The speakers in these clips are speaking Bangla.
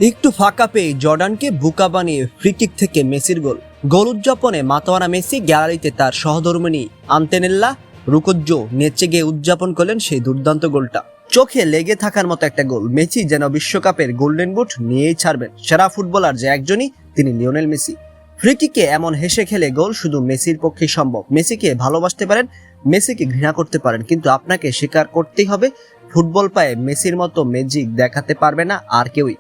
একটু ফাঁকা পেয়ে জর্ডানকে বোকা বানিয়ে ফ্রি কিক থেকে মেসির গোল উদযাপনে মাতোয়ারা মেসি, গ্যালারিতে তার সহধর্মিণী আন্তেনেল্লা রুকোজ্জো নেচে গিয়ে উদযাপন করলেন সেই দুর্দান্ত গোলটা। চোখে লেগে থাকার মতো একটা গোল। মেসি যেন বিশ্বকাপের গোল্ডেন বুট নিয়েই ছাড়বেন। সেরা ফুটবলার যে একজনই, তিনি লিওনেল মেসি। ফ্রি কিকে এমন হেসে খেলে গোল শুধু মেসির পক্ষেই সম্ভব। মেসিকে ভালোবাসতে পারেন, মেসিকে ঘৃণা করতে পারেন, কিন্তু আপনাকে স্বীকার করতেই হবে ফুটবল পায়ে মেসির মতো ম্যাজিক দেখাতে পারবে না আর কেউই।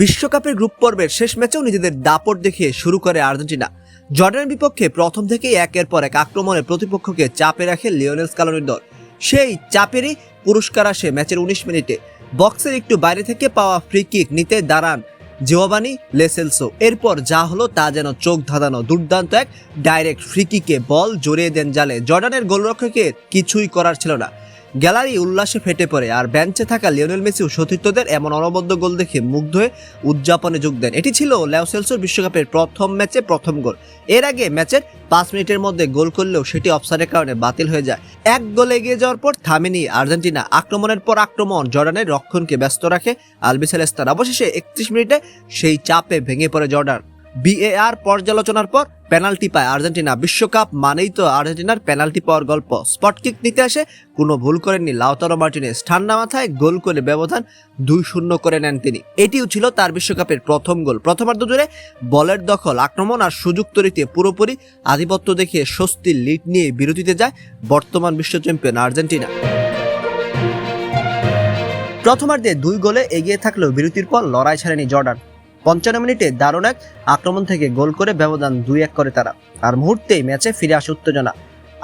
বিশ্বকাপের গ্রুপ পর্বের শেষ ম্যাচেও নিজেদের দাপট দেখিয়ে শুরু করে আর্জেন্টিনা। জর্ডানের বিপক্ষে প্রথম থেকেই একের পর এক আক্রমণে প্রতিপক্ষকে চাপে রাখে লিওনেল স্কালোনির দল। সেই চাপেরই পুরস্কার আসে ম্যাচের 19 মিনিটে। বক্সের একটু বাইরে থেকে পাওয়া ফ্রি কিক নিতে দাঁড়ান জিওভানি লো সেলসো। এরপর যা হলো তা যেন চোখ ধাঁধানো। দুর্দান্ত এক ডাইরেক্ট ফ্রি কিকে বল জড়িয়ে দেন জালে। জর্ডানের গোলরক্ষকের কিছুই করার ছিল না। গ্যালারি উল্লাসে ফেটে পড়ে, আর বেঞ্চে থাকা লিওনেল মেসিও সতীর্থদের এমন অনবদ্য গোল দেখে মুগ্ধ হয়ে উদযাপনে যোগ দেন। এটি ছিল লো সেলসোর বিশ্বকাপের প্রথম ম্যাচে প্রথম গোল। এর আগে ম্যাচের 5 মিনিটের মধ্যে গোল করলেও সেটি অফসাইডের কারণে বাতিল হয়ে যায়। এক গোলে এগিয়ে যাওয়ার পর থামেনি আর্জেন্টিনা। আক্রমণের পর আক্রমণ, জর্ডানের রক্ষণকে ব্যস্ত রাখে আলবিসেলেস্তারা। অবশেষে 31 মিনিটে সেই চাপে ভেঙে পড়ে জর্ডান। VAR পর্যালোচনার পর পেনাল্টি পায় আর্জেন্টিনা। বিশ্বকাপ মানেই তো আর্জেন্টিনার পেনাল্টি পাওয়ার গল্প। স্পট কিক নিতে আসে কোনো ভুল করেননি লাউতারো মার্টিনেজ। ঠান্ডা মাথায় গোল করে ব্যবধান 2-0 করে নেন তিনি। এটিও ছিল তার বিশ্বকাপের প্রথম গোল। প্রথমার্ধ জুড়ে বলের দখল, আক্রমণ আর সুযোগ তৈরিতে পুরোপুরি আধিপত্য দেখিয়ে স্বস্তির লিড নিয়ে বিরতিতে যায় বর্তমান বিশ্ব চ্যাম্পিয়ন আর্জেন্টিনা। প্রথমার্ধে 2 গোলে এগিয়ে থাকলেও বিরতির পর লড়াই ছাড়েনি জর্ডান। 55 মিনিটে দারুণ এক আক্রমণ থেকে গোল করে ব্যবধান 2-1 করে তারা। আর মুহূর্তেই ম্যাচে ফিরে আসে উত্তেজনা।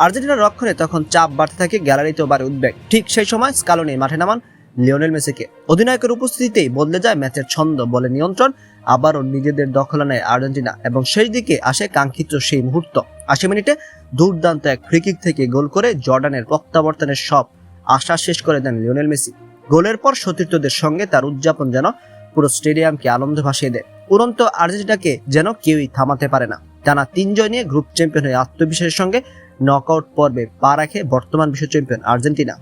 আর্জেন্টিনার রক্ষণে তখন চাপ বাড়তে থাকে, গ্যালারিতেও বাড়ে উদ্বেগ। ঠিক সেই সময় স্কালোনি মাঠে নামান লিওনেল মেসিকে। অধিনায়কের উপস্থিতিতেই বদলে যায় ম্যাচের ছন্দ। বলে নিয়ন্ত্রণ আবারও নিজেদের দখলে নেয় আর্জেন্টিনা এবং শেষ দিকে আসে কাঙ্ক্ষিত সেই মুহূর্ত। 80 মিনিটে দুর্দান্ত এক ফ্রি কিক থেকে গোল করে জর্ডানের প্রত্যাবর্তনের সব আশা শেষ করে দেন লিওনেল মেসি। গোলের পর সতীর্থদের সঙ্গে তার উদযাপন যেন পুরো স্টেডিয়ামকে আনন্দে ভাসিয়ে দেয়। উড়ন্ত আর্জেন্টিনাকে যেন কেউই থামাতে পারে না। টানা 3 জয় নিয়ে গ্রুপ চ্যাম্পিয়ন হয়ে আত্মবিশ্বাসের সঙ্গে নকআউট পর্বে পা রাখে বর্তমান বিশ্ব চ্যাম্পিয়ন আর্জেন্টিনা।